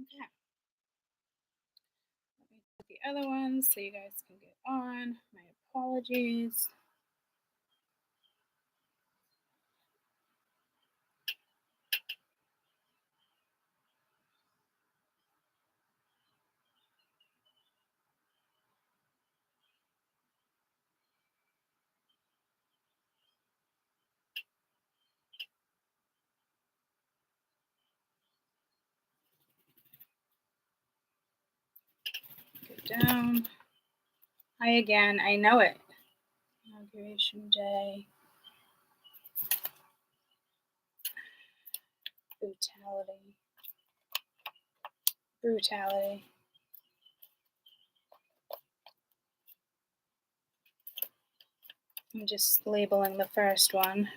Okay. Let me put the other ones so you guys can get on. My apologies. Go down. Hi again. I know it. Inauguration day. Brutality. Brutality. I'm just labeling the first one.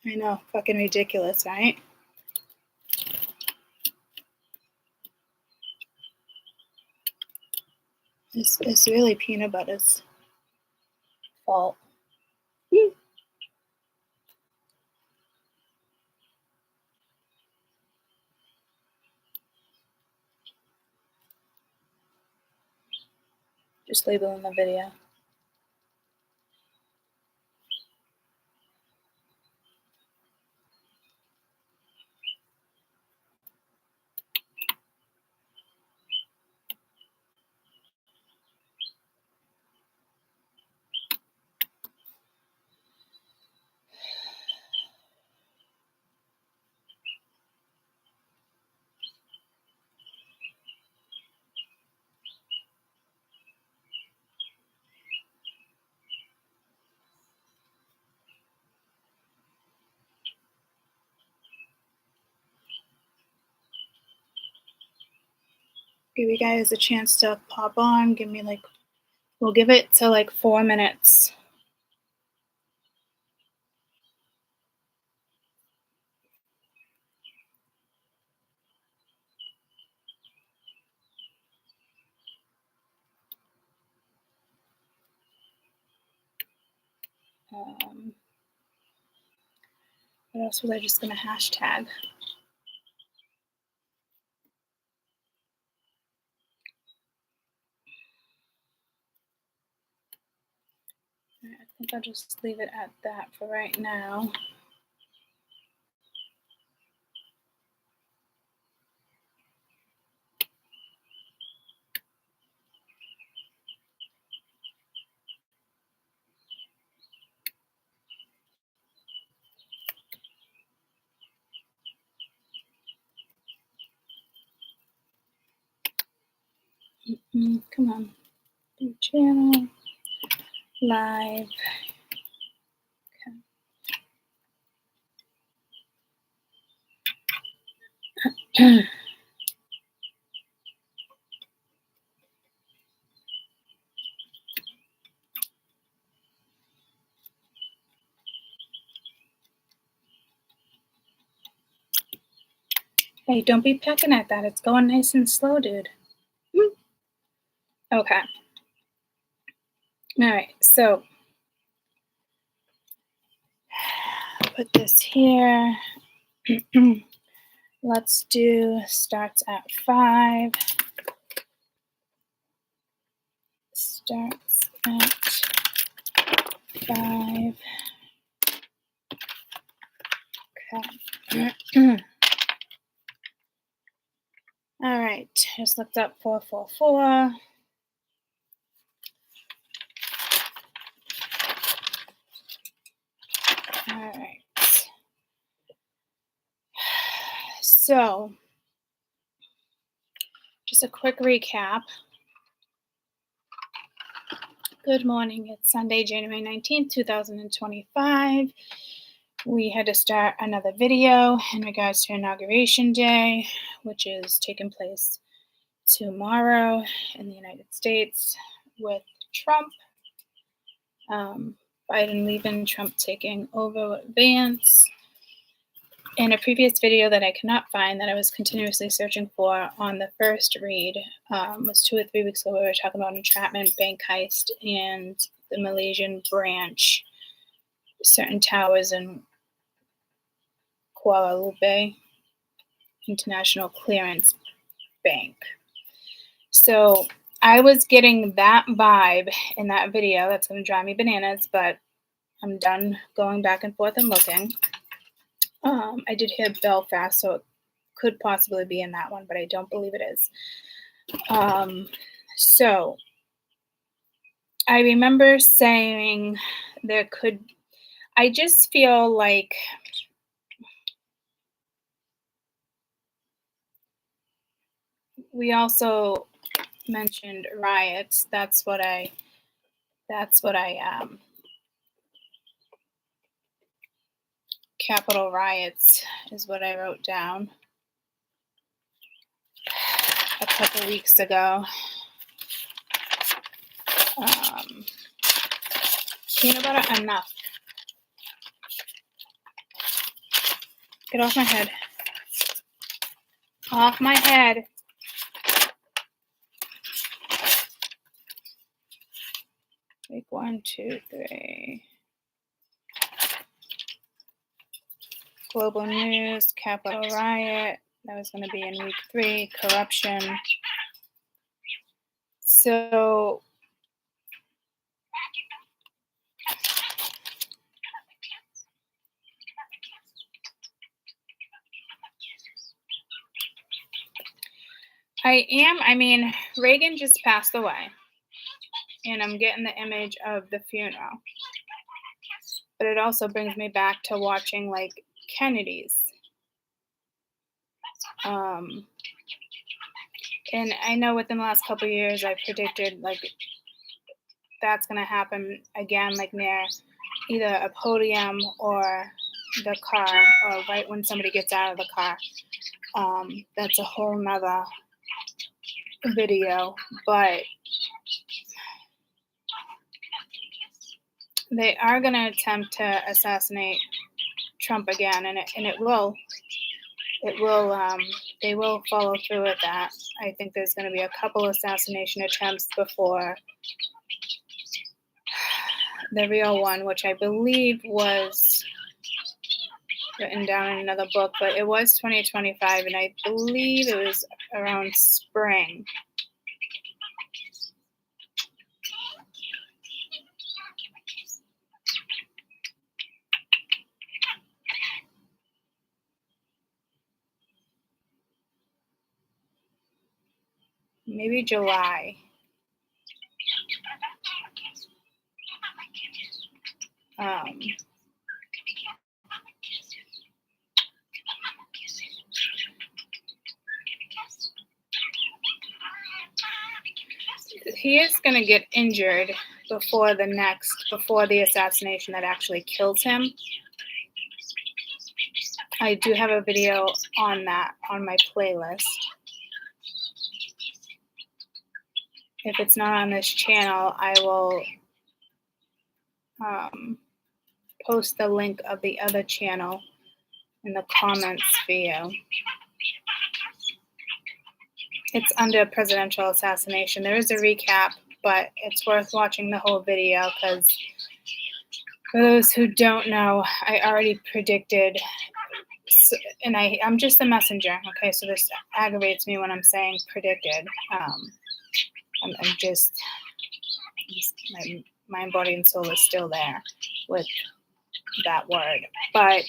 I know, fucking ridiculous, right? It's really peanut butter's fault. Just labeling the video. Give you guys a chance to pop on. Give me we'll give it to 4 minutes. What else was I just gonna hashtag? I think I'll just leave it at that for right now. Come on. Do channel. Live. Okay. Hey, don't be pecking at that. It's going nice and slow, dude. Okay. All right, so put this here. Let's do starts at 5. Starts at 5. Okay. All right, just looked up 444. All right. So, just a quick recap. Good morning. It's Sunday, January 19th, 2025. We had to start another video in regards to Inauguration Day, which is taking place tomorrow in the United States with Trump. Biden leaving, Trump taking over with Vance. In a previous video that I cannot find, that I was continuously searching for on the first read, was 2 or 3 weeks ago. We were talking about entrapment, bank heist, and the Malaysian branch, certain towers in Kuala Lumpur International Clearance Bank. So I was getting that vibe in that video. That's going to drive me bananas, but I'm done going back and forth and looking. I did hear Belfast, so it could possibly be in that one, but I don't believe it is. So I remember saying I just feel like we also mentioned riots. That's what I Capitol riots is what I wrote down a couple weeks ago. Peanut butter, enough. Get off my head. Off my head. Week 1, 2, 3. Global news, Capitol riot. That was going to be in week 3. Corruption. So Reagan just passed away, and I'm getting the image of the funeral. But it also brings me back to watching, like, Kennedy's. And I know within the last couple of years, I predicted, like, that's going to happen again, like, near either a podium or the car, or right when somebody gets out of the car. That's a whole nother video, but they are going to attempt to assassinate Trump again, and it will, they will follow through with that. I think there's going to be a couple assassination attempts before the real one, which I believe was written down in another book, but it was 2025, and I believe it was around spring. Maybe July. He is going to get injured before the assassination that actually kills him. I do have a video on that on my playlist. If it's not on this channel, I will post the link of the other channel in the comments for you. It's under presidential assassination. There is a recap, but it's worth watching the whole video, because for those who don't know, I already predicted, and I'm just the messenger, okay? So this aggravates me when I'm saying predicted. I'm just my mind, body, and soul is still there with that word, but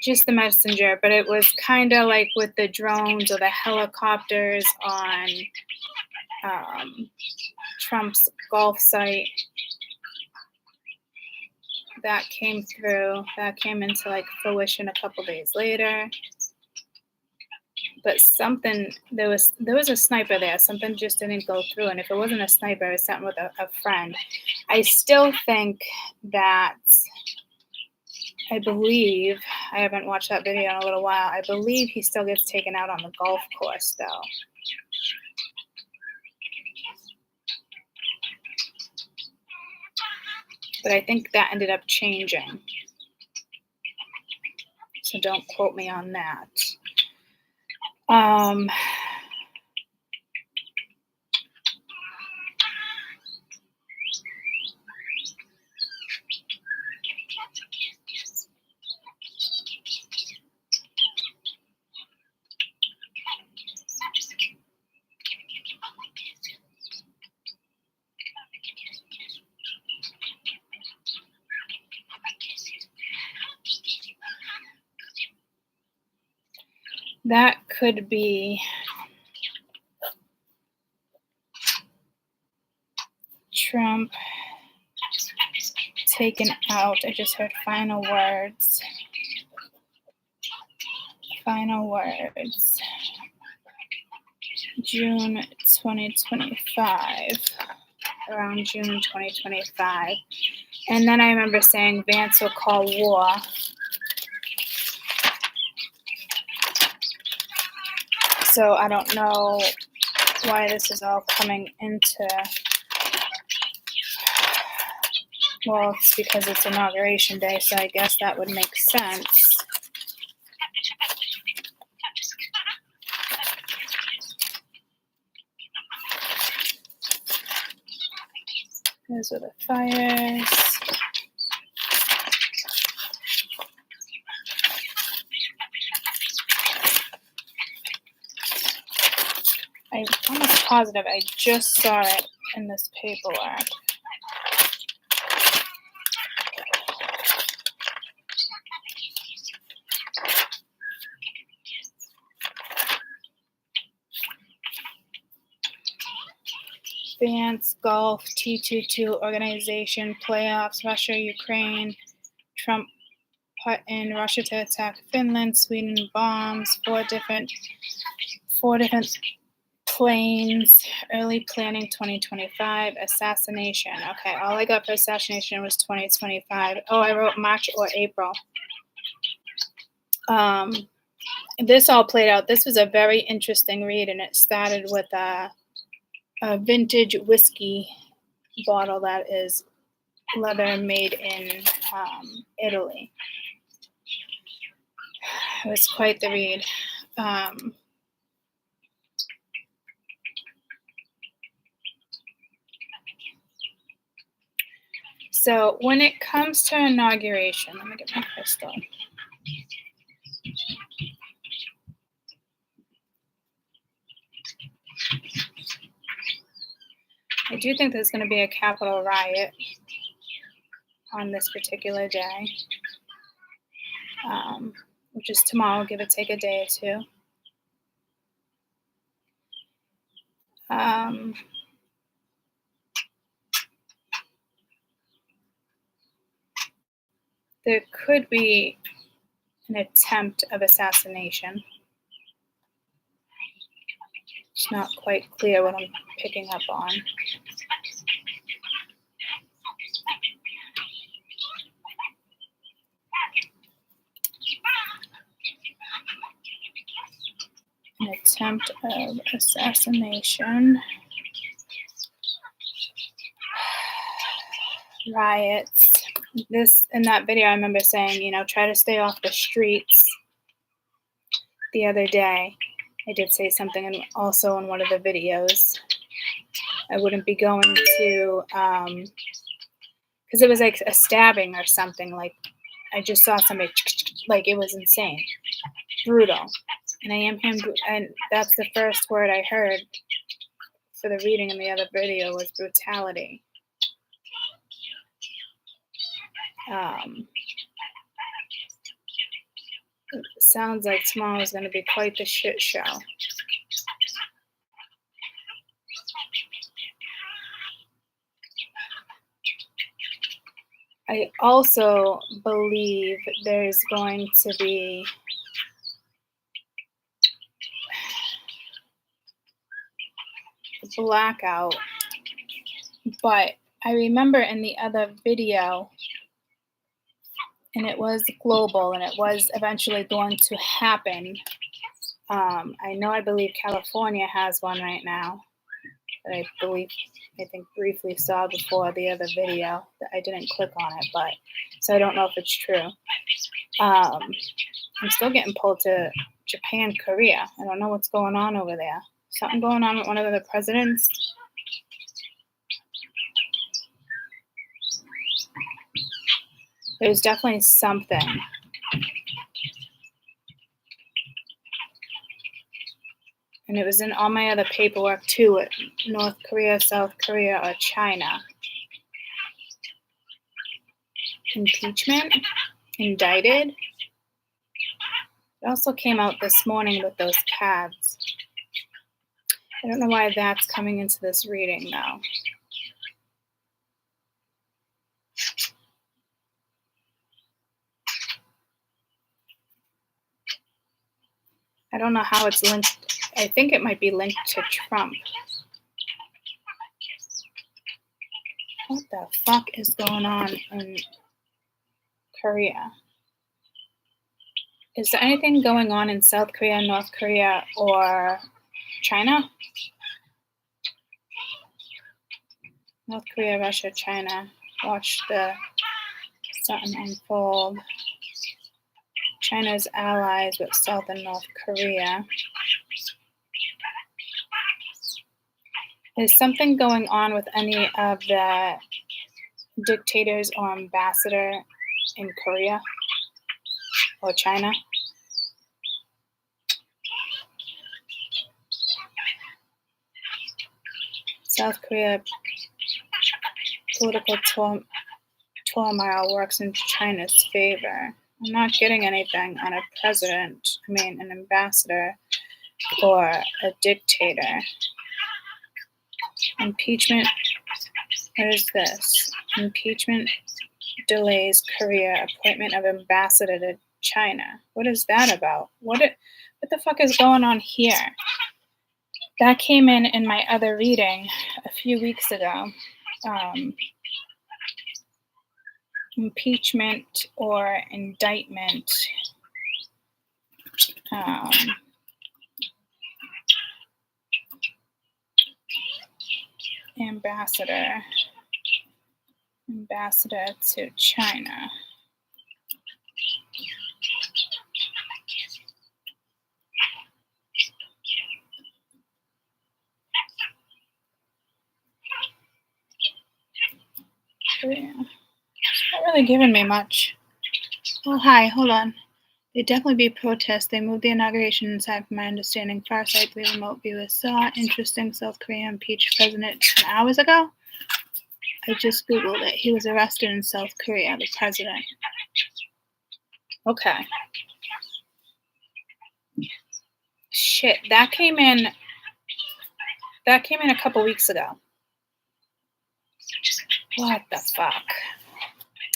just the messenger. But it was kind of like with the drones or the helicopters on Trump's golf site. that came through. That came into like fruition a couple days later. But something, there was a sniper there. Something just didn't go through. And if it wasn't a sniper, it was something with a friend. I still think that, I believe, I haven't watched that video in a little while. I believe he still gets taken out on the golf course though. But I think that ended up changing. So don't quote me on that. That could be Trump taken out. I just heard final words. Final words. June 2025. Around June 2025. And then I remember saying Vance will call war. So I don't know why this is all coming into, well, it's because it's Inauguration Day, so I guess that would make sense. Those are the fires. I'm almost positive I just saw it in this paperwork. Vance, golf, T22 organization, playoffs, Russia, Ukraine, Trump put in Russia to attack Finland, Sweden bombs, four different planes, early planning 2025, assassination. Okay, all I got for assassination was 2025. Oh, I wrote March or April. This all played out. This was a very interesting read, and it started with a vintage whiskey bottle that is leather made in Italy. It was quite the read. So when it comes to inauguration, let me get my crystal. I do think there's going to be a Capitol riot on this particular day, which is tomorrow, give or take a day or two. There could be an attempt of assassination. It's not quite clear what I'm picking up on. An attempt of assassination. Riots. This, in that video, I remember saying, try to stay off the streets. The other day, I did say something also in one of the videos. I wouldn't be going to, because it was like a stabbing or something. Like, I just saw somebody, like, it was insane. Brutal. And I am him, and that's the first word I heard for the reading in the other video was brutality. It sounds like tomorrow is going to be quite the shit show. I also believe there's going to be a blackout, but I remember in the other video, and it was global, and it was eventually going to happen. I believe California has one right now that I think briefly saw before the other video. That I didn't click on it, but so I don't know if it's true. I'm still getting pulled to Japan, Korea. I don't know what's going on over there. Something going on with one of the presidents. There's definitely something. And it was in all my other paperwork too, with North Korea, South Korea, or China. Impeachment? Indicted? It also came out this morning with those cards. I don't know why that's coming into this reading though. I don't know how it's linked. I think it might be linked to Trump. What the fuck is going on in Korea? Is there anything going on in South Korea, North Korea, or China? North Korea, Russia, China. Watch the something unfold. China's allies with South and North Korea. Is something going on with any of the dictators or ambassador in Korea or China? South Korea political turmoil works in China's favor. I'm not getting anything on a president, an ambassador or a dictator. Impeachment. What is this? Impeachment delays Korea appointment of ambassador to China. What is that about? What the fuck is going on here? That came in my other reading a few weeks ago. Impeachment or indictment. Ambassador to China. Yeah. Not really giving me much. Oh, hi, hold on. There'd definitely be protests. They moved the inauguration inside, from my understanding. Farsightly remote viewers saw. Interesting. South Korea impeached president 10 hours ago. I just Googled it. He was arrested in South Korea, the president. Okay. Shit, that came in a couple weeks ago. What the fuck?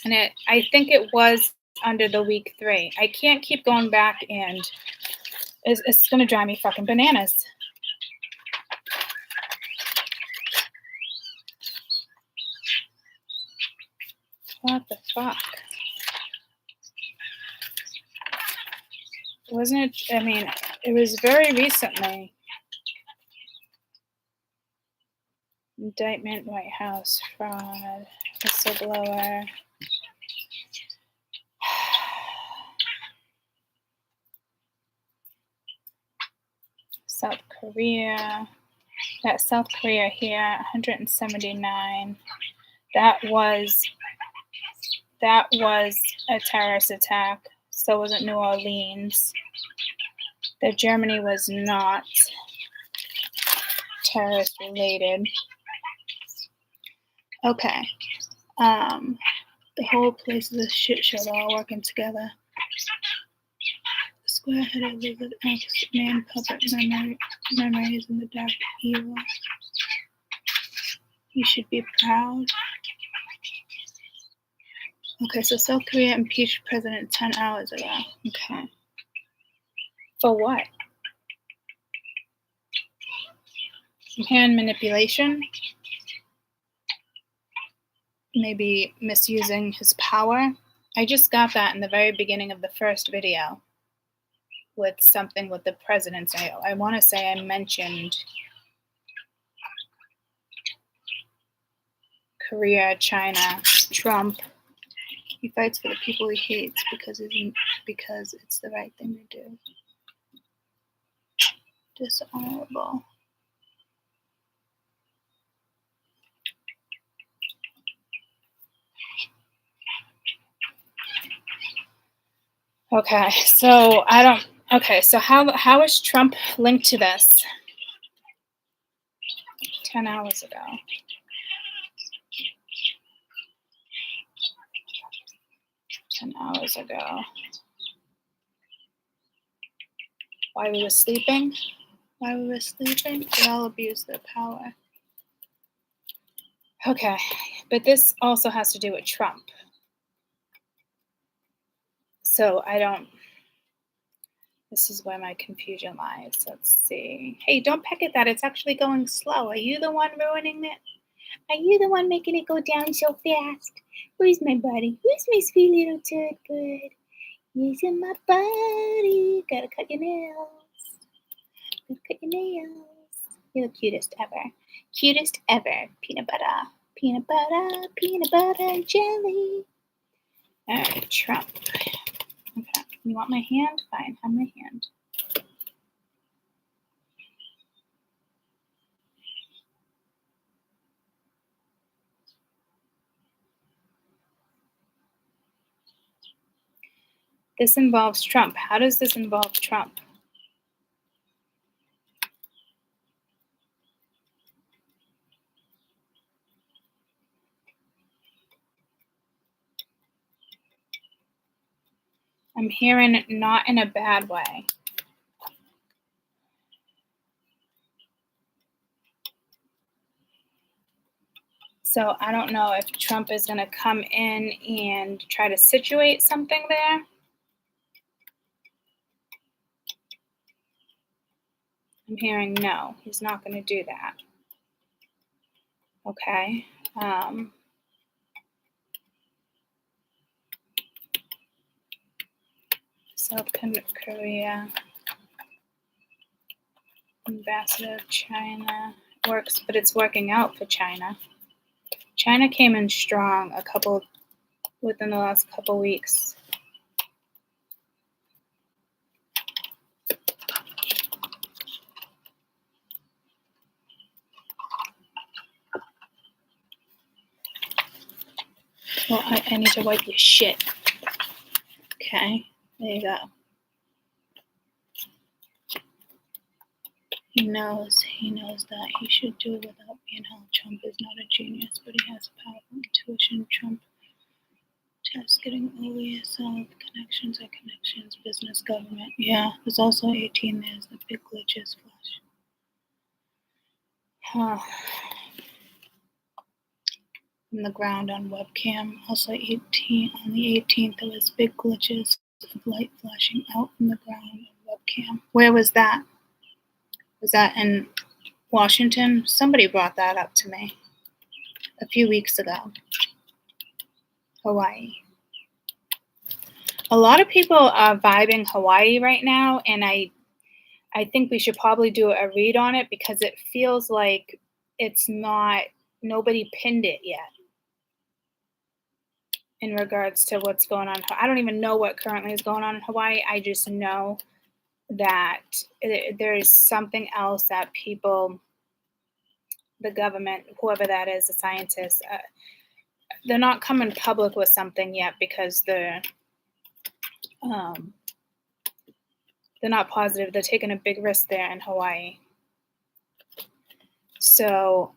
And I think it was under the week 3. I can't keep going back, and it's gonna drive me fucking bananas. What the fuck? Wasn't it? It was very recently. Indictment, White House, fraud, whistleblower. South Korea. That South Korea here, 179. That was a terrorist attack. So was it New Orleans. That Germany was not terrorist related. Okay. The whole place is a shit show. They're all working together. The square-headed lizard X-Man puppet memories in the dark evil. You should be proud. Okay, so South Korea impeached president 10 hours ago. Okay. For what? I'm hearing manipulation. Maybe misusing his power. I just got that in the very beginning of the first video with something with the presidents. I want to say I mentioned Korea, China, Trump. He fights for the people he hates because it's the right thing to do. Dishonorable. Okay, so so how is Trump linked to this? 10 hours ago. 10 hours ago. While we were sleeping? They all abused their power. Okay, but this also has to do with Trump. So this is where my confusion lies. Let's see. Hey, don't peck at that. It's actually going slow. Are you the one ruining it? Are you the one making it go down so fast? Where's my buddy? Where's my sweet little turd? Good. He's in my body. Gotta cut your nails. You're the cutest ever. Cutest ever. Peanut butter. Peanut butter. Peanut butter and jelly. Alright, Trump. Okay. You want my hand? Fine. Have my hand. This involves Trump. How does this involve Trump? I'm hearing not in a bad way. So I don't know if Trump is going to come in and try to situate something there. I'm hearing no, he's not going to do that. Okay. South Korea, ambassador of China works, but it's working out for China. China came in strong within the last couple weeks. Well, I need to wipe your shit. Okay, there you go. He knows that he should do it without being held. Trump is not a genius, but he has a powerful intuition. Trump tests getting over yourself, connections, business, government. Yeah, there's also 18. There's the big glitches flash. On the ground on webcam. Also 18. On the 18th, there was big glitches of light flashing out from the ground on webcam. Where was that? Was that in Washington? Somebody brought that up to me a few weeks ago. Hawaii. A lot of people are vibing Hawaii right now, and I think we should probably do a read on it because it feels like nobody pinned it yet in regards to what's going on. I don't even know what currently is going on in Hawaii. I just know that there's something else that people, the government, whoever that is, the scientists, they're not coming public with something yet because they're not positive. They're taking a big risk there in Hawaii. So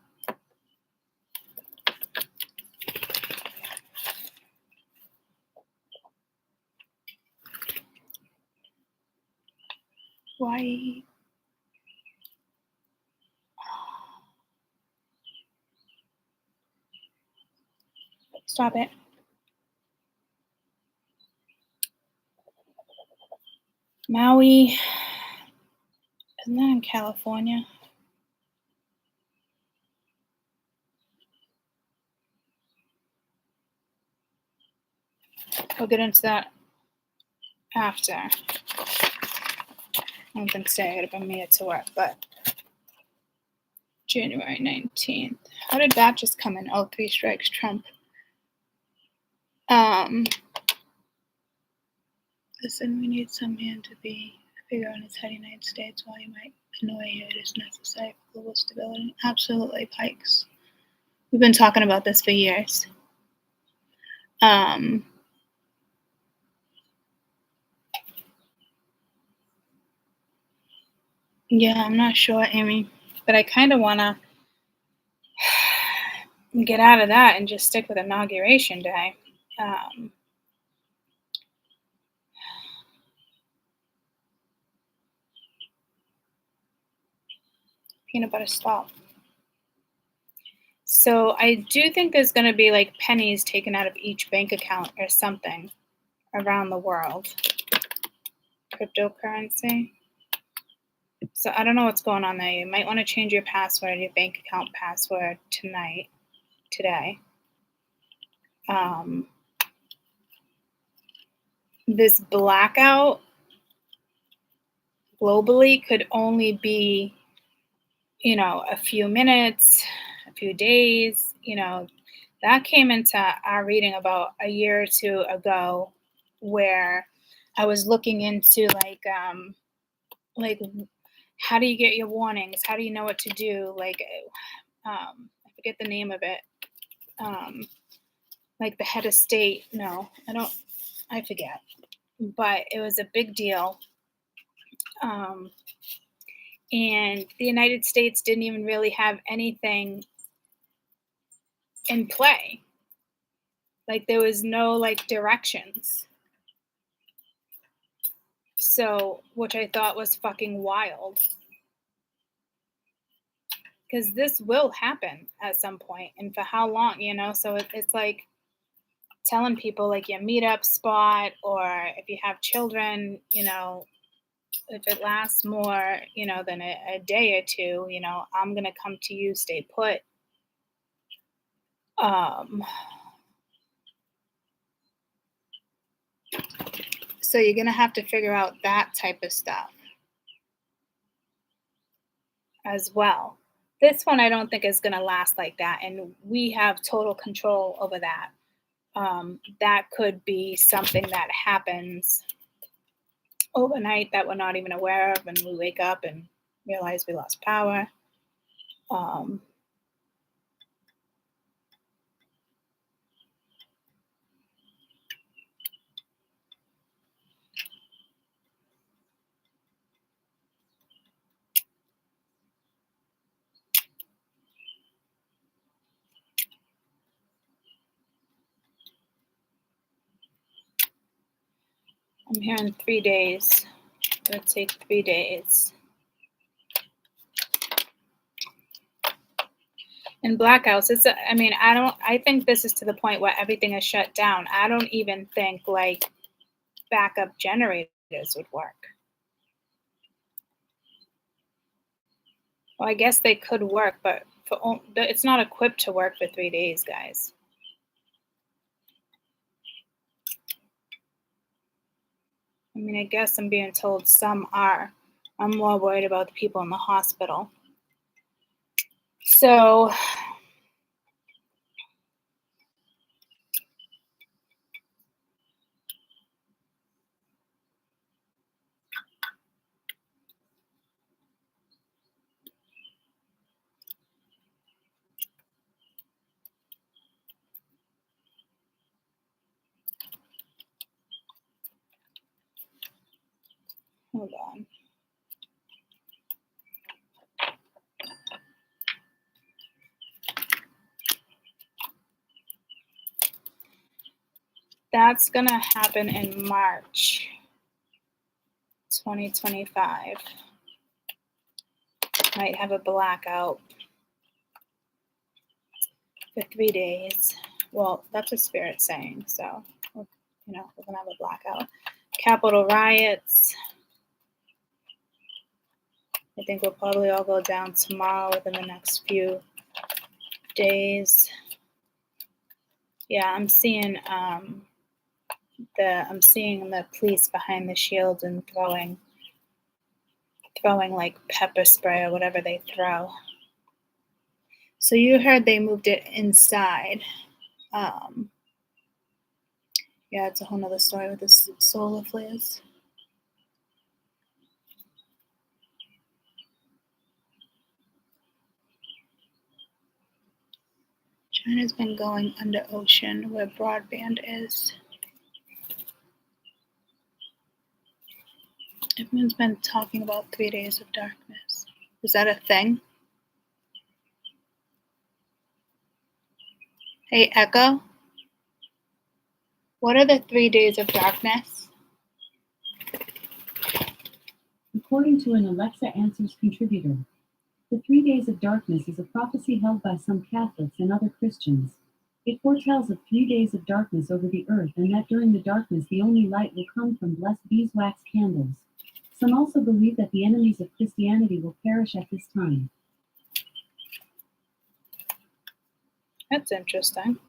Hawaii. Stop it. Maui, isn't that in California? We'll get into that after. I don't think today I would have been made it to work, but January 19th. How did that just come in? Oh, 3 strikes, Trump. Listen, we need some man to be figure on his head United States while you might annoy you. It is necessary for global stability. Absolutely, Pikes. We've been talking about this for years. Yeah, I'm not sure, Amy, but I kind of want to get out of that and just stick with Inauguration Day. Peanut butter stop. So I do think there's going to be like pennies taken out of each bank account or something around the world. Cryptocurrency. So I don't know what's going on there. You might want to change your password, your bank account password today. This blackout globally could only be, a few minutes, a few days, that came into our reading about a year or two ago, where I was looking into like how do you get your warnings? How do you know what to do? I forget the name of it. Like the head of state. No, I forget. But it was a big deal. And the United States didn't even really have anything in play. Like there was no directions. So, which I thought was fucking wild. Because this will happen at some point, and for how long, So it's like telling people like your meetup spot, or if you have children, if it lasts more, than a day or two, I'm gonna come to you, stay put. So you're gonna have to figure out that type of stuff as well. This one I don't think is gonna last like that, and we have total control over that. That could be something that happens overnight that we're not even aware of, and we wake up and realize we lost power. I'm hearing 3 days. It'll take 3 days. And blackouts, I think this is to the point where everything is shut down. I don't even think like backup generators would work. Well, I guess they could work, but it's not equipped to work for 3 days, guys. I guess I'm being told some are. I'm more worried about the people in the hospital. So, hold on. That's going to happen in March 2025. Might have a blackout for 3 days. Well, that's what Spirit's saying. So, we're going to have a blackout. Capitol riots. I think we'll probably all go down tomorrow within the next few days. Yeah, I'm seeing the police behind the shields and throwing like pepper spray or whatever they throw. So you heard they moved it inside. Yeah, it's a whole nother story with the solar flares. China's been going under ocean where broadband is. Everyone's been talking about 3 days of darkness. Is that a thing? Hey, Echo? What are the 3 days of darkness? According to an Alexa Answers contributor, the 3 days of darkness is a prophecy held by some Catholics and other Christians. It foretells of 3 days of darkness over the earth, and that during the darkness the only light will come from blessed beeswax candles. Some also believe that the enemies of Christianity will perish at this time. That's interesting.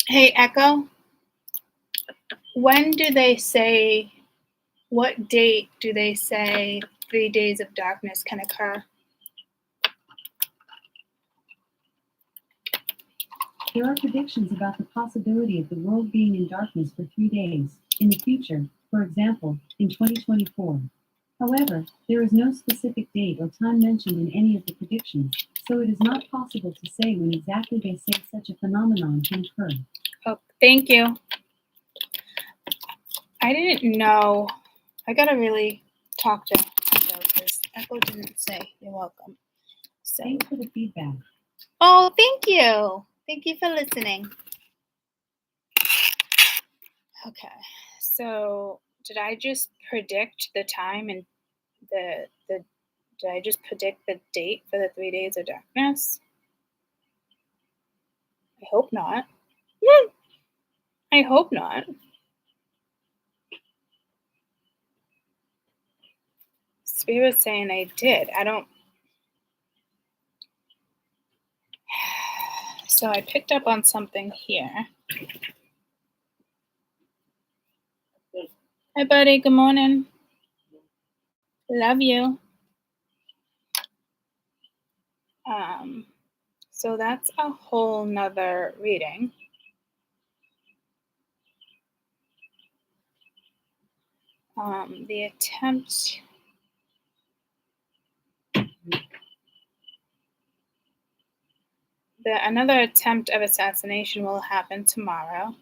Hey, Echo? When do they say, what date do they say 3 days of darkness can occur? There are predictions about the possibility of the world being in darkness for 3 days in the future, for example, in 2024. However, there is no specific date or time mentioned in any of the predictions, so it is not possible to say when exactly they say such a phenomenon can occur. Oh, thank you. I didn't know. I gotta really talk to Echo because Echo didn't say. You're welcome. So. Thanks for the feedback. Oh, thank you. Thank you for listening. Okay, so did I just predict the time and did I just predict the date for the 3 days of darkness? I hope not. I hope not. Spirit's saying I did. I don't. So I picked up on something here. Hi, buddy. Good morning. Love you. So that's a whole nother reading. The attempt. Another attempt of assassination will happen tomorrow.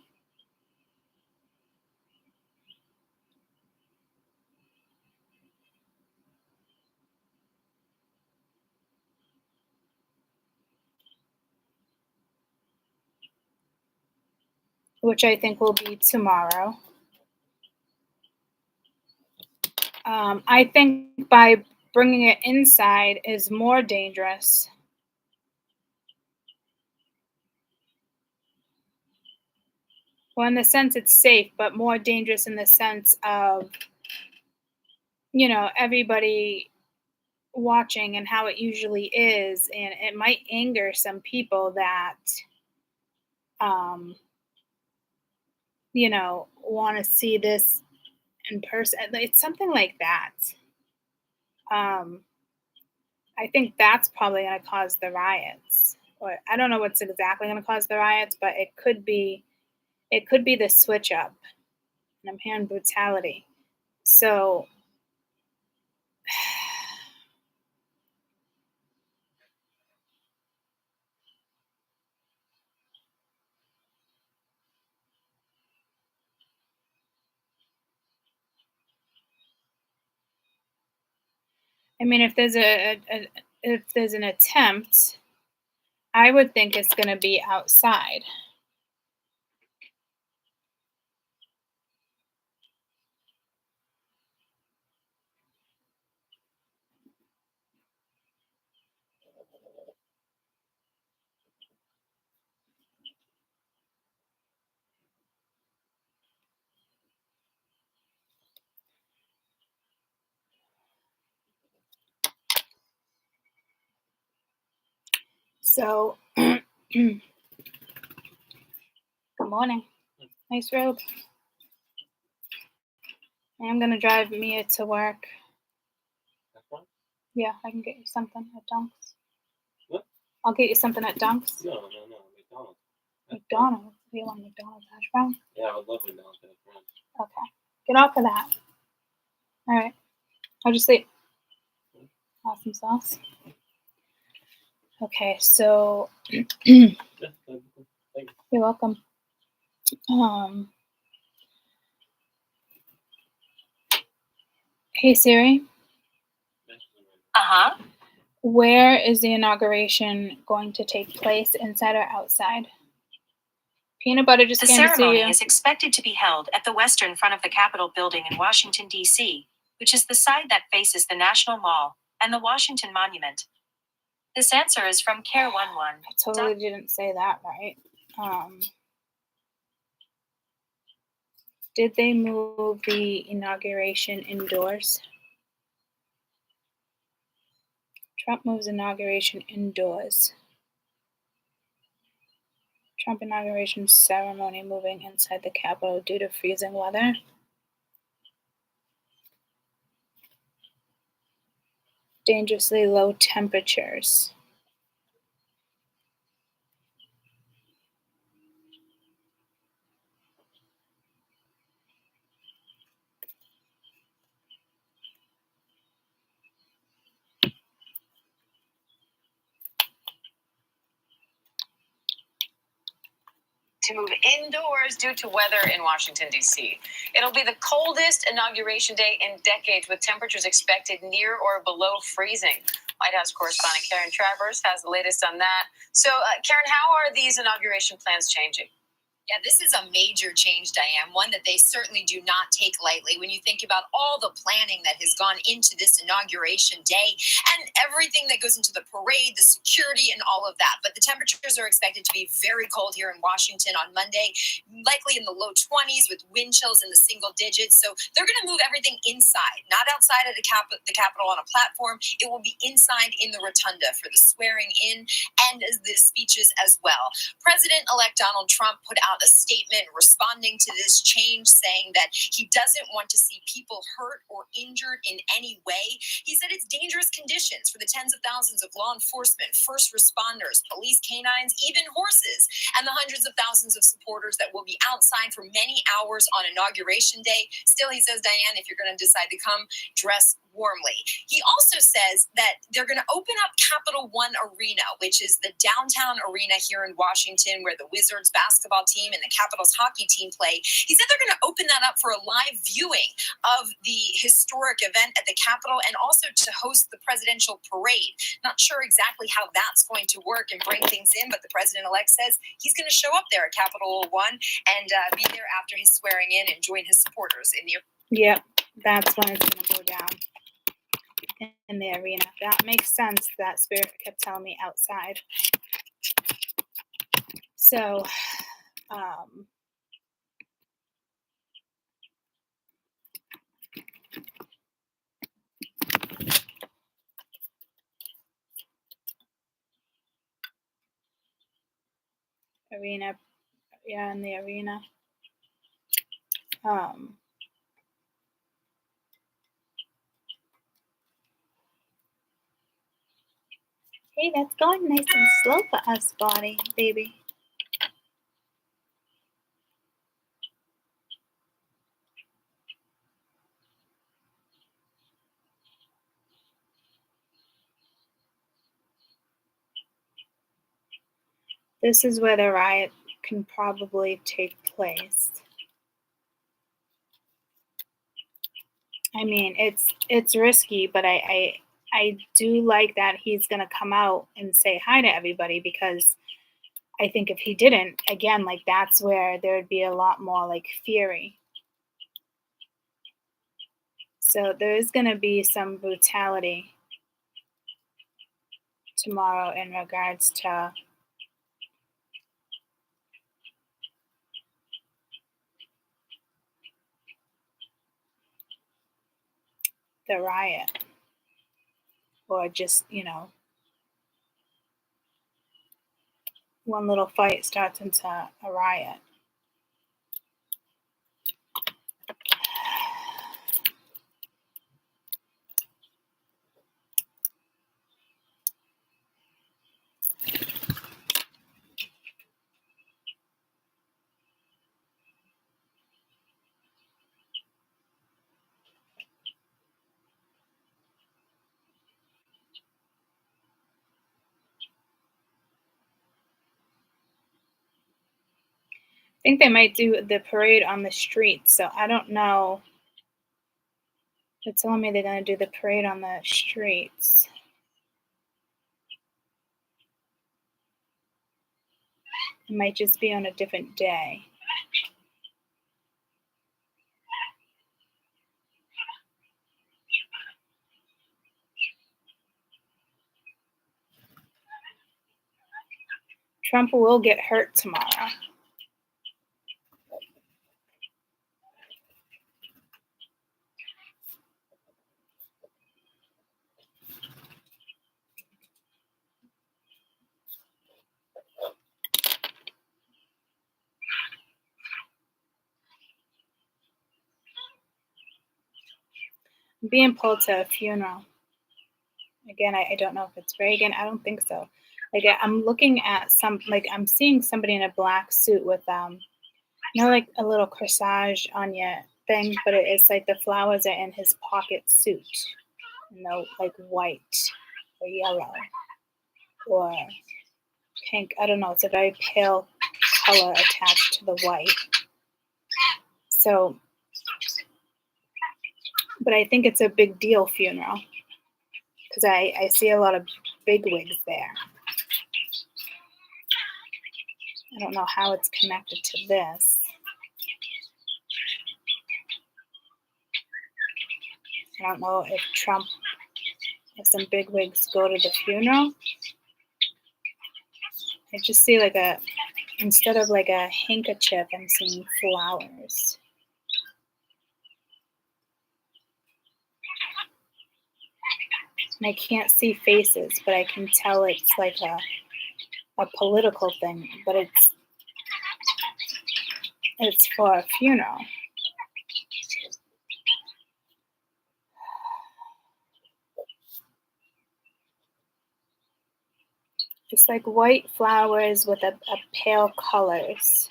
Which I think will be tomorrow. I think by bringing it inside is more dangerous. Well, in the sense it's safe, but more dangerous in the sense of, everybody watching and how it usually is. And it might anger some people that, want to see this in person. It's something like that. I think that's probably going to cause the riots. Or I don't know what's exactly going to cause the riots, but it could be the switch up. And I'm hearing brutality. So I mean, if there's an attempt, I would think it's going to be outside. So, good morning. Nice robe. I'm gonna drive Mia to work. Yeah, I can get you something at Dunk's. What? I'll get you something at Dunk's. No, McDonald's. McDonald's? Do you want McDonald's hash brown? Yeah, I would love McDonald's hash brown. Okay. Get off of that. Alright. How'd you sleep? Awesome sauce. Okay, so Yeah, thank you. you're welcome. Hey Siri. Uh-huh. Where is the inauguration going to take place, inside or outside? Peanut butter just The came to see ceremony you. is expected to be held at the western front of the Capitol building in Washington, D.C., which is the side that faces the National Mall and the Washington Monument. This answer is from Care 11. I totally didn't say that right. Did they move the inauguration indoors? Trump moves inauguration indoors. Trump inauguration ceremony moving inside the Capitol due to freezing weather. Dangerously low temperatures. To move indoors due to weather in Washington, D.C. It'll be the coldest inauguration day in decades, with temperatures expected near or below freezing. White House correspondent Karen Travers has the latest on that. So, Karen, how are these inauguration plans changing? Yeah, this is a major change, Diane, one that they certainly do not take lightly when you think about all the planning that has gone into this inauguration day and everything that goes into the parade, the security, and all of that. But the temperatures are expected to be very cold here in Washington on Monday, likely in the low 20s with wind chills in the single digits. So they're going to move everything inside, not outside of the Capitol on a platform. It will be inside in the rotunda for the swearing in and the speeches as well. President-elect Donald Trump put out a statement responding to this change, saying that he doesn't want to see people hurt or injured in any way. He said it's dangerous conditions for the tens of thousands of law enforcement, first responders, police canines, even horses, and the hundreds of thousands of supporters that will be outside for many hours on Inauguration Day. Still, he says, Diane, if you're going to decide to come, dress warmly. He also says that they're going to open up Capital One Arena, which is the downtown arena here in Washington where the Wizards basketball team and the Capitals hockey team play. He said they're going to open that up for a live viewing of the historic event at the Capitol and also to host the presidential parade. Not sure exactly how that's going to work and bring things in, but the president-elect says he's going to show up there at Capitol One and be there after his swearing in and join his supporters in the. Yep, that's when it's going to go down. In the arena. That makes sense. That Spirit kept telling me outside. So, arena, yeah, in the arena. Hey, that's going nice and slow for us, baby. This is where the riot can probably take place. I mean, it's risky, but I do like that he's gonna come out and say hi to everybody, because I think if he didn't, again, like that's where there would be a lot more like fury. So there is gonna be some brutality tomorrow in regards to the riot, or just, one little fight starts into a riot. I think they might do the parade on the street, so I don't know. They're telling me they're going to do the parade on the streets. It might just be on a different day. Trump will get hurt tomorrow. I'm being pulled to a funeral. Again, I don't know if it's Reagan. I don't think so. Like I'm looking at I'm seeing somebody in a black suit with like a little corsage on your thing, but it's like the flowers are in his pocket suit. Like white or yellow or pink. I don't know. It's a very pale color attached to the white. So, but I think it's a big deal funeral because I see a lot of bigwigs there. I don't know how it's connected to this. I don't know if some bigwigs go to the funeral. I just see instead of like a handkerchief, I'm seeing flowers. And I can't see faces, but I can tell it's like a political thing, but it's for a funeral. It's like white flowers with a pale colors,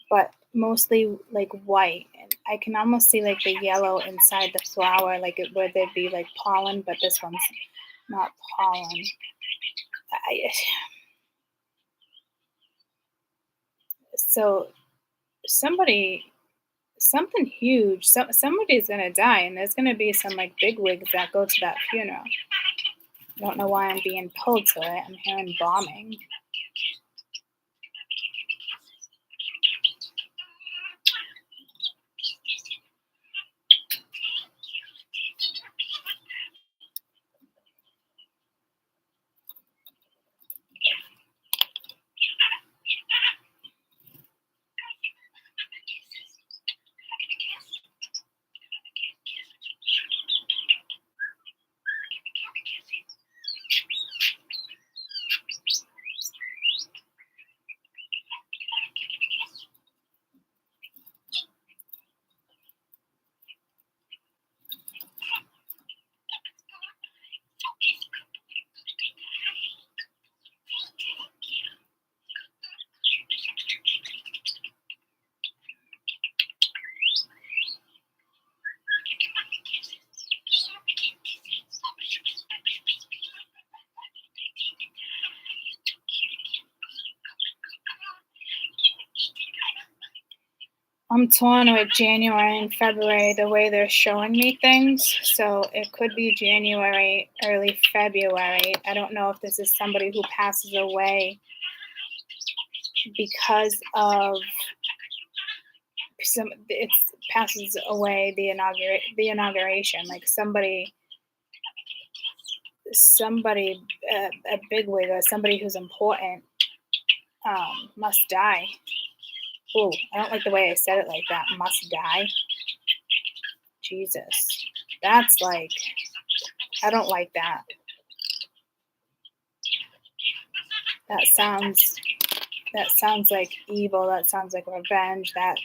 but mostly like white. And I can almost see like the yellow inside the flower, where there'd be like pollen, but this one's not pollen. So something huge, somebody's gonna die, and there's gonna be some like bigwigs that go to that funeral. I don't know why I'm being pulled to it. I'm hearing bombing. I'm torn with January and February, the way they're showing me things. So it could be January, early February. I don't know if this is somebody who passes away because of passes away the inauguration. Like somebody, a bigwig or somebody who's important must die. Ooh, I don't like the way I said it like that. Must die. Jesus. That's I don't like that. That sounds like evil. That sounds like revenge. That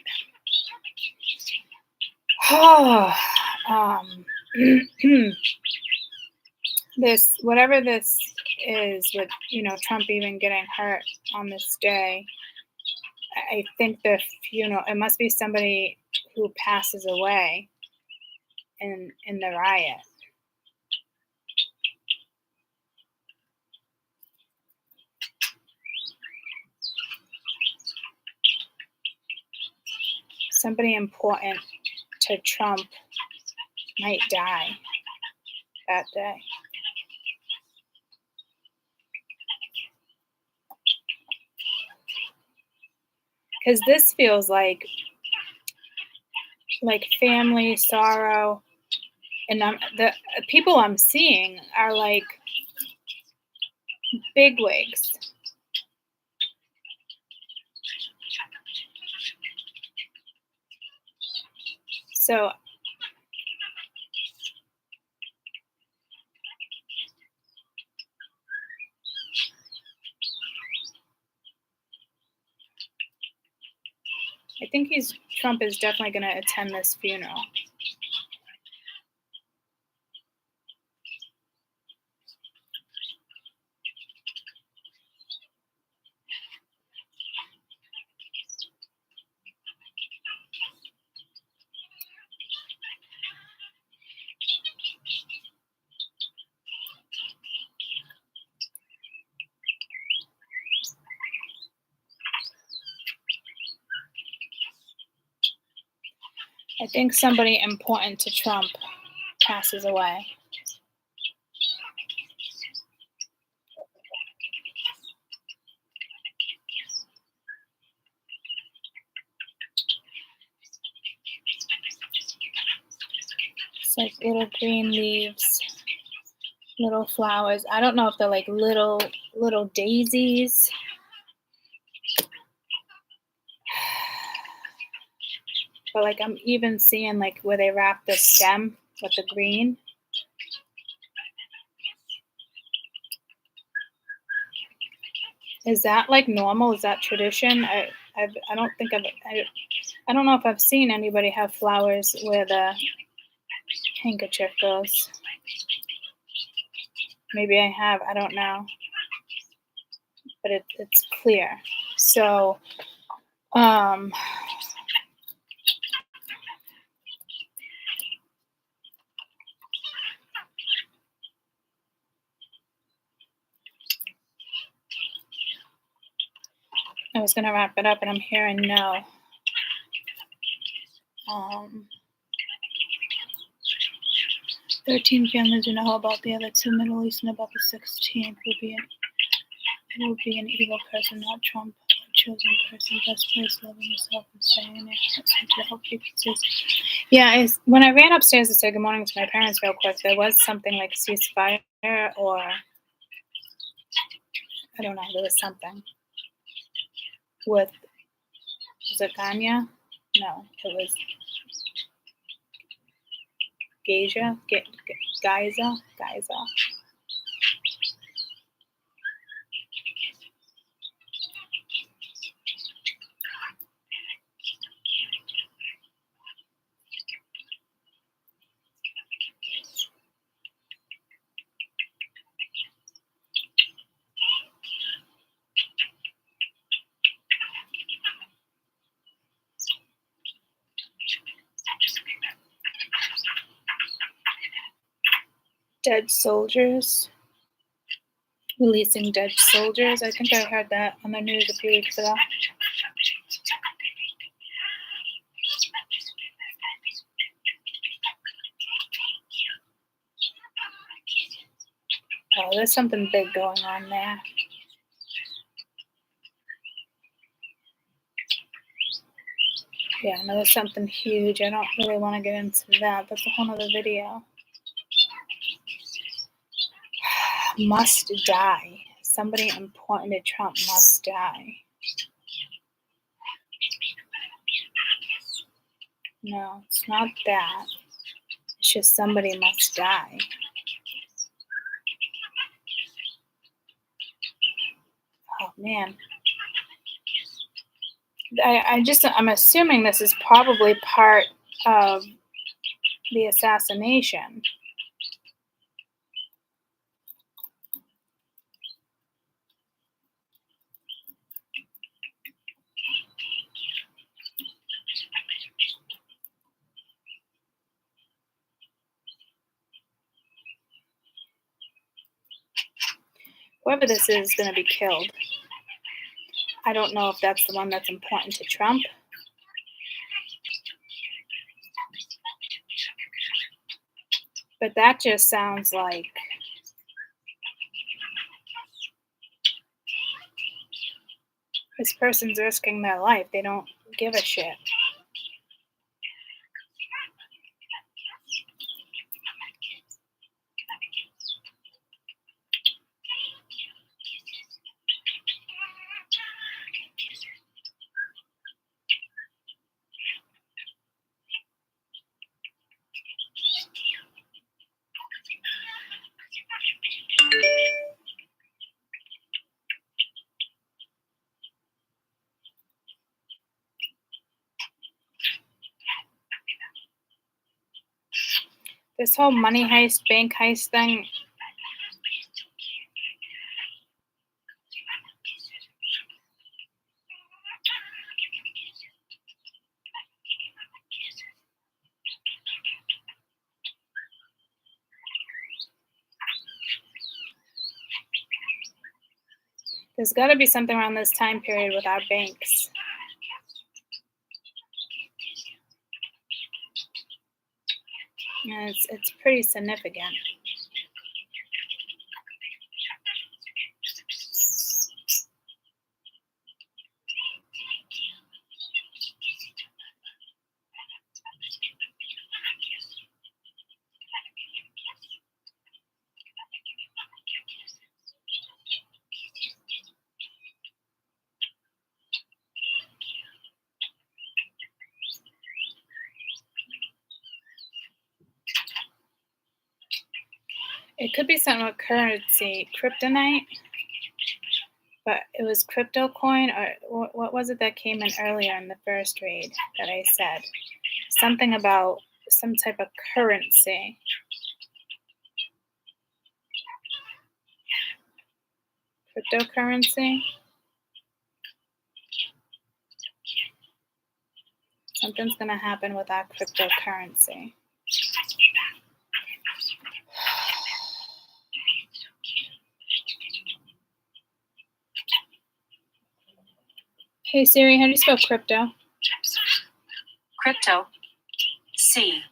this, whatever this is with, Trump even getting hurt on this day, I think the funeral, it must be somebody who passes away in the riot. Somebody important to Trump might die that day. Because this feels like family sorrow, and the people I'm seeing are like bigwigs. So I think Trump is definitely going to attend this funeral. I think somebody important to Trump passes away. It's like little green leaves, little flowers. I don't know if they're like little daisies. But like I'm even seeing like where they wrap the stem with the green. Is that like normal? Is that tradition? I don't know if I've seen anybody have flowers where the handkerchief goes. Maybe I have. I don't know. But it's clear. So, I was going to wrap it up, and I'm hearing no. 13 families do know about the other 2 Middle East, and about the 16th will be an evil person, not Trump, a chosen person, best place, loving yourself and saying it, to help people. Yeah, when I ran upstairs to say good morning to my parents real quick, there was something like ceasefire, or I don't know, there was something with, was it Ganya? No, it was Geisa. Dead soldiers. Releasing dead soldiers. I think I heard that on the news a few weeks ago. Oh, there's something big going on there. Yeah, no, there's something huge. I don't really want to get into that. That's a whole other video. Must die. Somebody important to Trump must die. No, it's not that. It's just somebody must die. man. I'm assuming this is probably part of the assassination. Whoever this is going to be killed. I don't know if that's the one that's important to Trump. But that just sounds like this person's risking their life. They don't give a shit. This whole money heist, bank heist thing, there's got to be something around this time period with our banks. And it's pretty significant. It could be something with currency, kryptonite, but it was crypto coin, or what was it that came in earlier in the first read that I said? Something about some type of currency. Cryptocurrency. Something's going to happen with our cryptocurrency. Hey Siri, how do you spell crypto? Crypto. CRYPTO.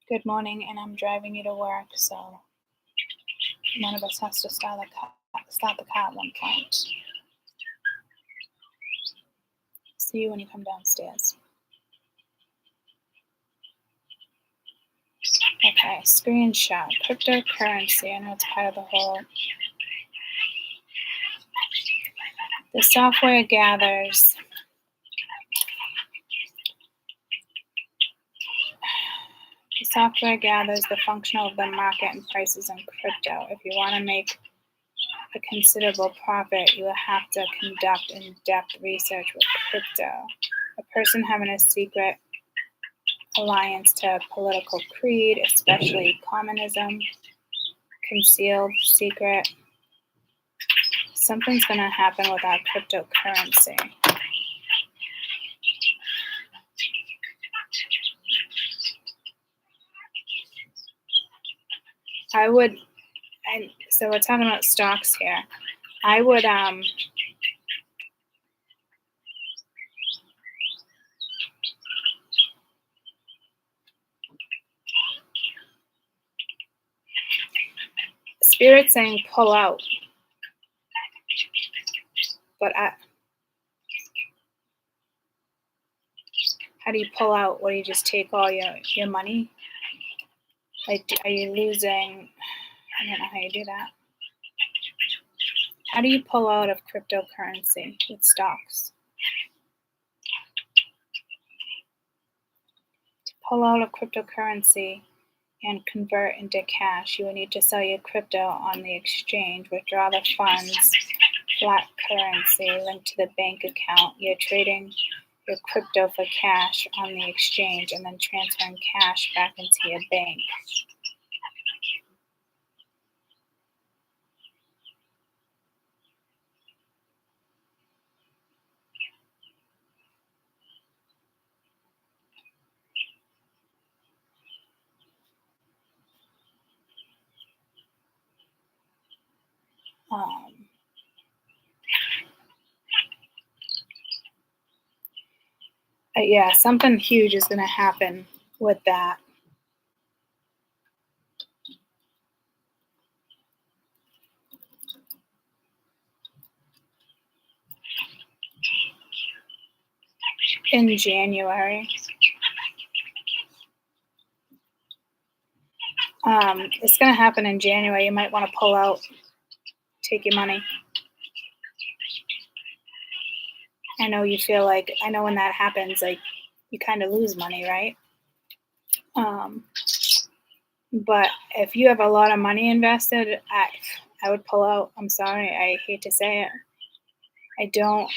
Good morning, and I'm driving you to work, so none of us has to start the car at one point. See you when you come downstairs. Okay, screenshot. Cryptocurrency. I know it's part of the whole. The software gathers. The software gathers the function of the market and prices in crypto. If you want to make a considerable profit, you will have to conduct in-depth research with crypto. A person having a secret alliance to a political creed, especially communism, concealed, secret. Something's going to happen with our cryptocurrency. So we're talking about stocks here. I would, Spirit saying pull out. But how do you pull out? What, do you just take all your money? Like, are you losing? I don't know how you do that. How do you pull out of cryptocurrency with stocks? To pull out of cryptocurrency and convert into cash, you will need to sell your crypto on the exchange, withdraw the funds, flat currency linked to the bank account. You're trading your crypto for cash on the exchange and then transferring cash back into your bank. Yeah, something huge is going to happen with that. In January. It's going to happen in January. You might want to pull out, take your money. I know you feel like, I know when that happens, like you kind of lose money, right? But if you have a lot of money invested, I would pull out. I'm sorry, I hate to say it. I don't,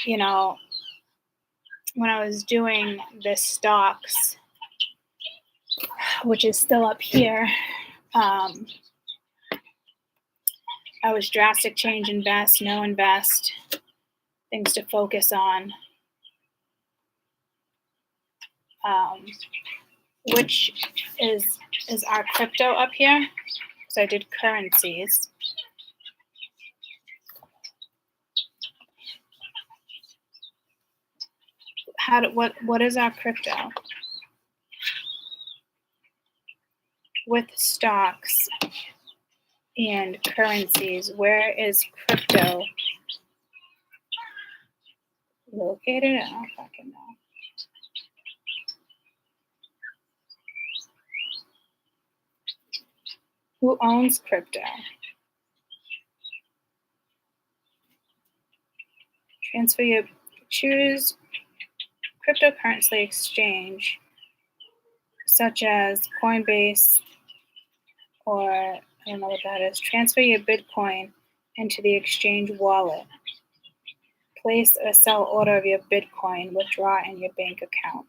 when I was doing the stocks, which is still up here, I was drastic change, invest, no invest, things to focus on. Which is our crypto up here. So I did currencies. What is our crypto? With stocks and currencies, where is crypto located? I don't fucking know. Who owns crypto? Choose cryptocurrency exchange, such as Coinbase, or I don't know what that is. Transfer your Bitcoin into the exchange wallet. Place a sell order of your Bitcoin, withdraw in your bank account.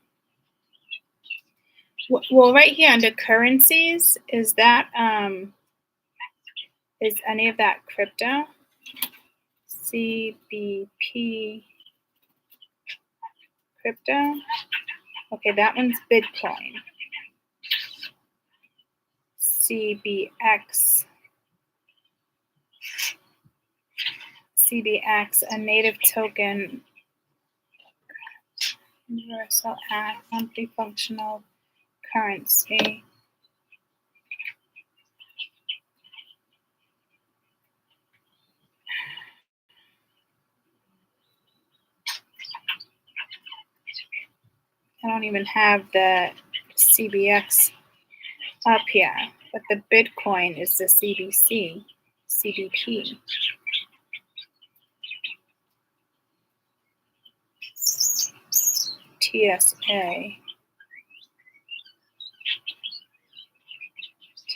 Well, right here under currencies, is that is any of that crypto? CBP crypto. Okay, that one's Bitcoin. CBX, a native token, universal act, multifunctional currency. I don't even have the CBX up here, but the Bitcoin is the CBP. TSA.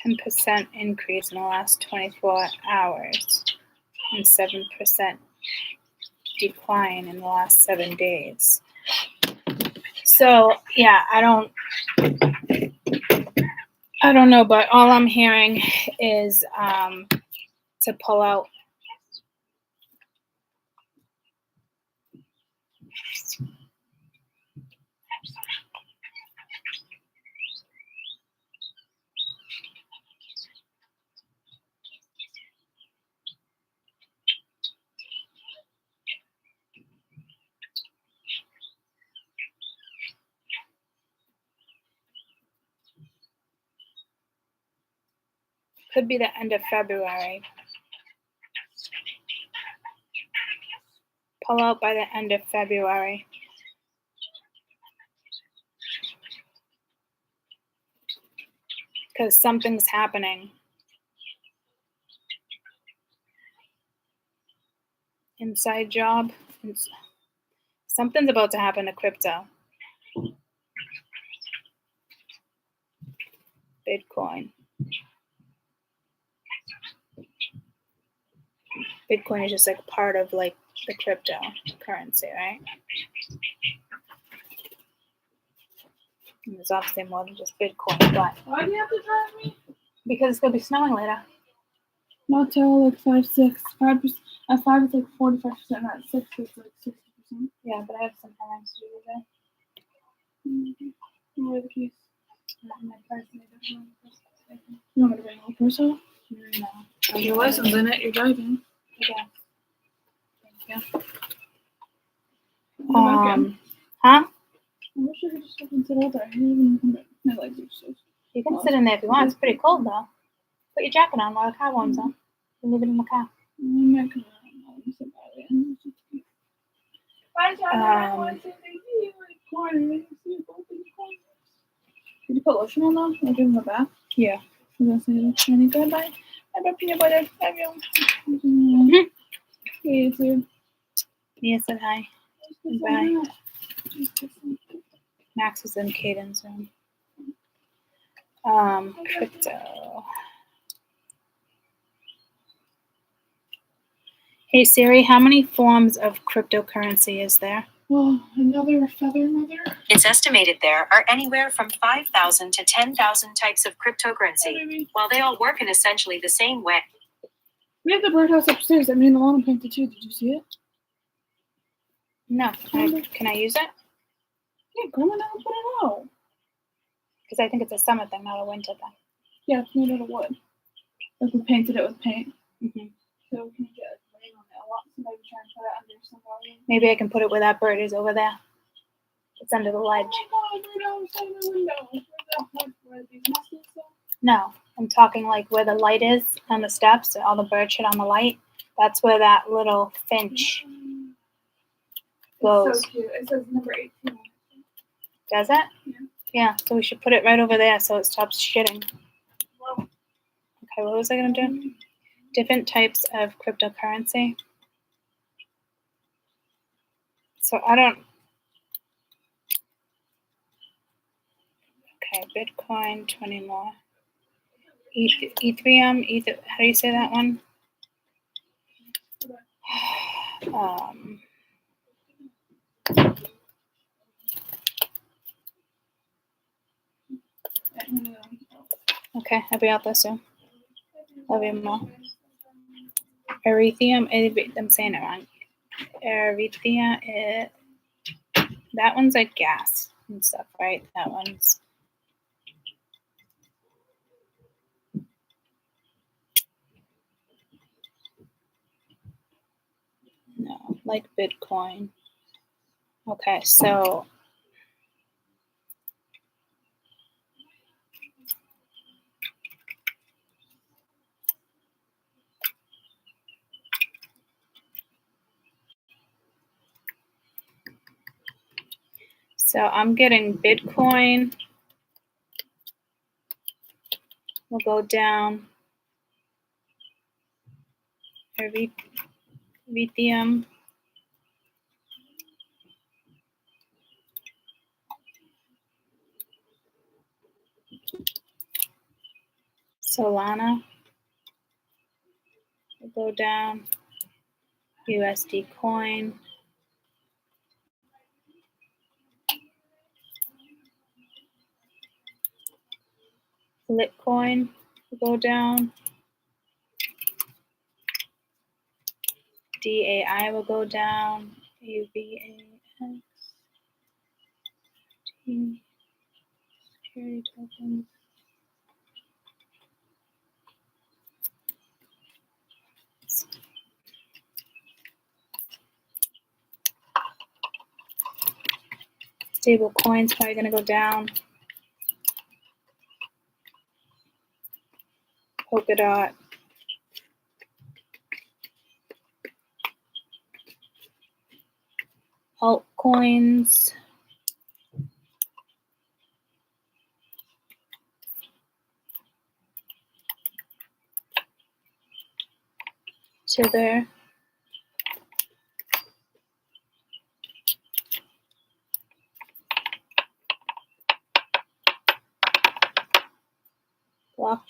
10% increase in the last 24 hours and 7% decline in the last 7 days. So yeah, I don't know, but all I'm hearing is to pull out. Could be the end of February. Pull out by the end of February. Because something's happening. inside job. Something's about to happen to crypto. Bitcoin. Bitcoin is just like part of like the cryptocurrency, right? And there's obviously more than just Bitcoin, but Why do you have to drive me? because it's gonna be snowing later. Not till like 5%. At 5 it's like 45%. At 6 it's like 60%. Yeah, but I have some errands to do today. Where are the keys? Not in my purse. Maybe they're in my purse. You want me to bring a purse out? No. Your license in it. You're driving. Yeah. Thank you. Huh? Huh? I wish I could just fucking sit out there. I didn't even come back. My legs are so. You can sit in there if you want. It's pretty cold though. Put your jacket on while the car warms up. You leave it in the car. I'm not gonna. I'm so bad. Bye, John. I want to say thank you. Corner. Did you put lotion on them? Like in the bath? Yeah. I was gonna say, any good? Bye. I got peanut butter. Love you. You too. Mia said hi. Bye. Max was in Caden's room. Crypto. Hey Siri, how many forms of cryptocurrency is there? Well, another feather mother. It's estimated there are anywhere from 5,000 to 10,000 types of Hi, cryptocurrency, baby. while they all work in essentially the same way. We have the birdhouse upstairs that me and Alana painted too. Did you see it? No. Can I use it? Yeah, come on out and put it out. Because I think it's a summer thing, not a winter thing. Yeah, it's made out of wood. Like we painted it with paint. Mm-hmm. So we can get rain on it a lot. So maybe try and put it under some volume. Maybe I can put it where that bird is over there. It's under the ledge. Oh my god, we're outside the window. Where these muscles go? No, I'm talking like where the light is on the steps. All the birds shit on the light. That's where that little finch goes. It's so cute. It says number 18. Does it? Yeah. Yeah, so we should put it right over there so it stops shitting. Well, Okay, what was I going to do? Different types of cryptocurrency. So I don't... Okay, Bitcoin, 20 more. Ethereum, how do you say that one? Okay, I'll be out there soon. Love you more. Ethereum, I'm saying it wrong. Ethereum, that one's like gas and stuff, right? That one's... No, like Bitcoin. Okay, so... So I'm getting Bitcoin. We'll go down. Ethereum. Solana. We'll go down. USD coin. Litecoin will go down. DAI will go down. UVAX. Security tokens. Stable coins probably going to go down. Polkadot. Altcoins. Tether.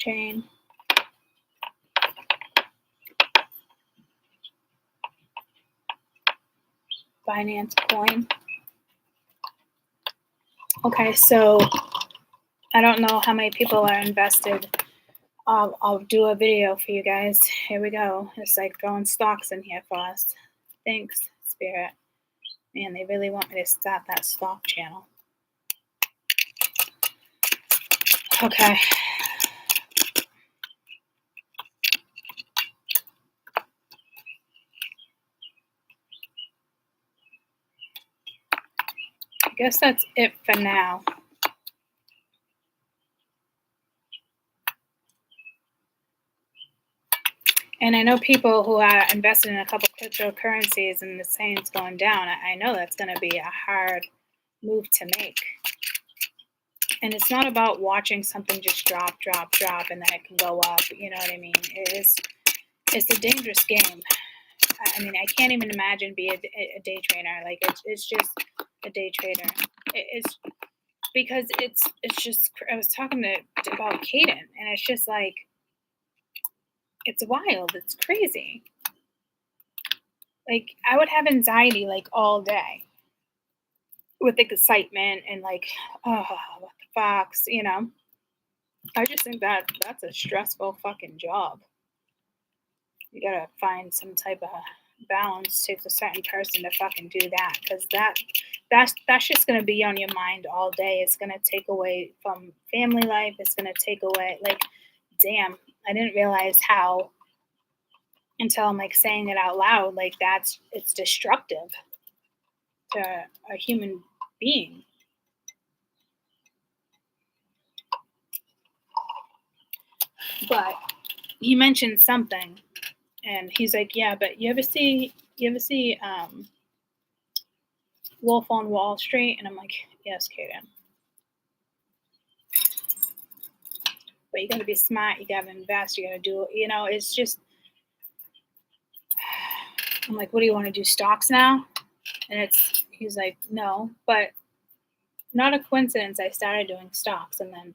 blockchain. Binance coin. Okay, so I don't know how many people are invested. I'll do a video for you guys. Here we go. It's like throwing stocks in here for us. Thanks, Spirit. Man, they really want me to start that stock channel. Okay. I guess that's it for now. And I know people who are invested in a couple cryptocurrencies and the saying it's going down. I know that's going to be a hard move to make. And it's not about watching something just drop, and then it can go up. You know what I mean? It's a dangerous game. I mean, I can't even imagine being a day trader. Like it's just a day trader. It's because it's just. I was talking about Caden, and it's just like it's wild. It's crazy. Like I would have anxiety like all day with like excitement and like, oh, what the fuck, you know. I just think that's a stressful fucking job. You gotta find some type of balance. Takes a certain person to fucking do that, because that's just gonna be on your mind all day. It's gonna take away from family life. It's gonna take away, like, damn, I didn't realize how until I'm like saying it out loud. Like it's destructive to a human being. But he mentioned something, and he's like, "Yeah, but you ever see Wolf on Wall Street?" And I'm like, "Yes, Kaden. But you got to be smart. You got to invest. You got to do. You know, it's just." I'm like, "What do you want to do? Stocks now?" And he's like, "No, but not a coincidence. I started doing stocks, and then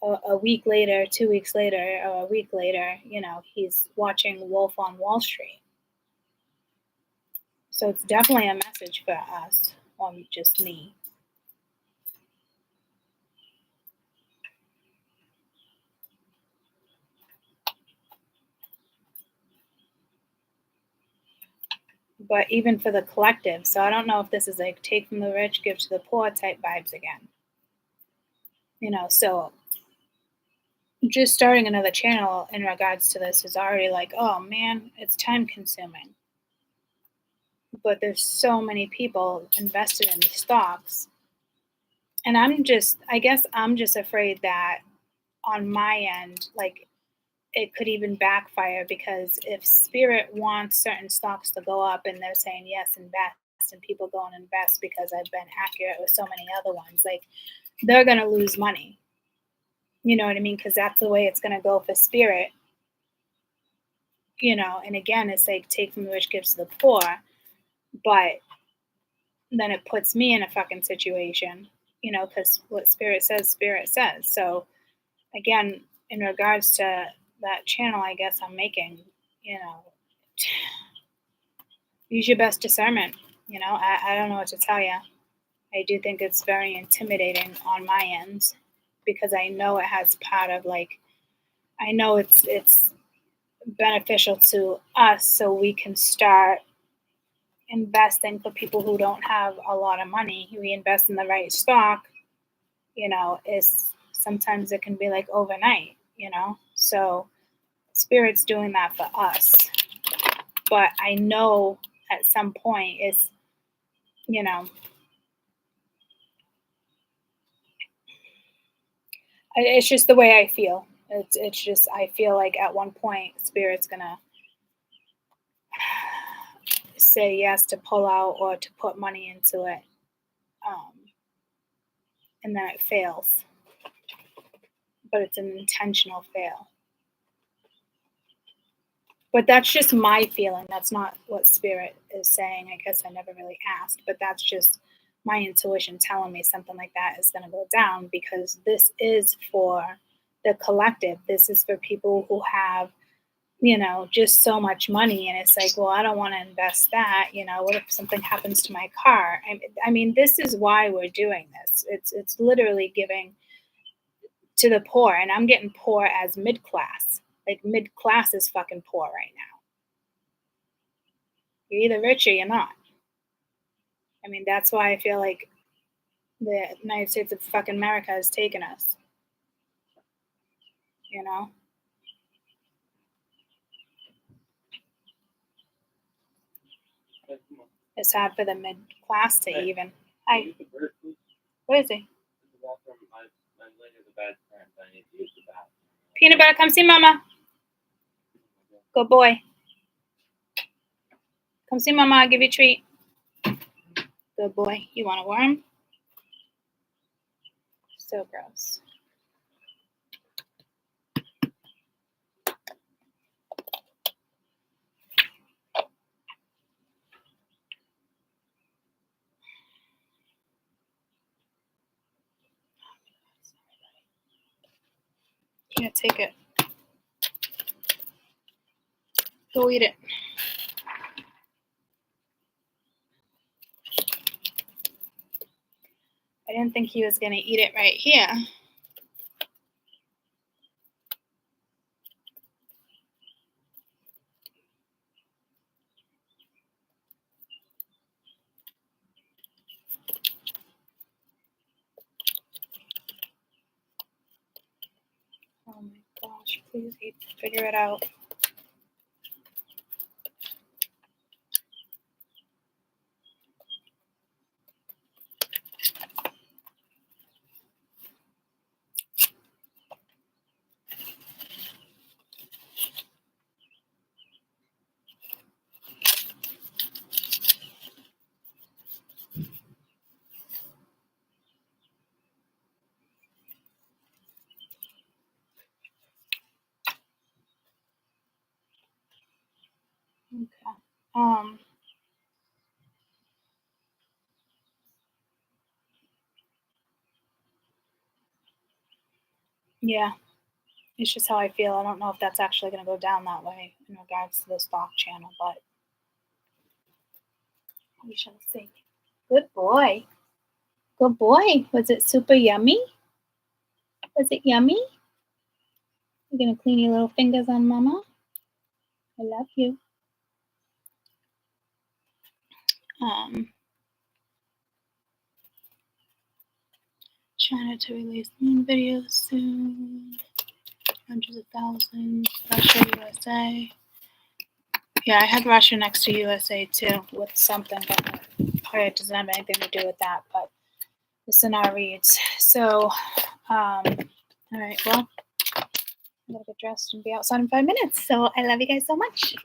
a week later, 2 weeks later, or a week later, you know, he's watching Wolf on Wall Street." So it's definitely a message for us, or just me. But even for the collective, so I don't know if this is like take from the rich, give to the poor type vibes again. You know, so just starting another channel in regards to this is already like, oh man, it's time consuming. But there's so many people invested in the stocks. And I guess I'm just afraid that on my end, like it could even backfire, because if Spirit wants certain stocks to go up and they're saying, yes, invest, and people go and invest because I've been accurate with so many other ones, like they're going to lose money. You know what I mean? Because that's the way it's going to go for Spirit. You know, and again, it's like take from the rich, gives to the poor. But then it puts me in a fucking situation, you know, because what Spirit says. So again, in regards to that channel, I guess I'm making, you know, use your best discernment. You know, I don't know what to tell you. I do think it's very intimidating on my end, because I know it has part of like, I know it's beneficial to us, so we can start investing for people who don't have a lot of money. We invest in the right stock, you know, sometimes it can be like overnight, you know. So Spirit's doing that for us. But I know at some point it's, you know, it's just the way I feel. It's just, I feel like at one point Spirit's gonna say yes to pull out or to put money into it, and then it fails. But it's an intentional fail. But that's just my feeling. That's not what Spirit is saying. I guess I never really asked, but that's just my intuition telling me something like that is going to go down, because this is for the collective. This is for people who have, you know, just so much money, and it's like, well, I don't want to invest that. You know, what if something happens to my car? I mean, this is why we're doing this. It's literally giving to the poor, and I'm getting poor as mid-class. Like, mid-class is fucking poor right now. You're either rich or you're not. I mean, that's why I feel like the United States of fucking America has taken us. You know? Hey, come on. It's hard for the mid-class to Hey. even. Can Hi, you use the bird, please? where is he? In the bathroom. My leg is a bad cramp. I need to use the bathroom. Peanut butter, come see mama. Good boy. Come see mama, I'll give you a treat. Good boy. You want a worm? So gross. Yeah, take it. Go eat it. I didn't think he was gonna eat it right here. Oh my gosh, please figure it out. Okay. Yeah, it's just how I feel. I don't know if that's actually gonna go down that way in regards to the stock channel, but we shall see. Good boy. Good boy. Was it super yummy? Was it yummy? You're gonna clean your little fingers on mama? I love you. China to release moon videos soon. Hundreds of thousands. Russia, USA. Yeah, I had Russia next to USA too with something, but it doesn't have anything to do with that. But it's in our reads. So, all right, well, I'm gonna get dressed and be outside in 5 minutes. So I love you guys so much.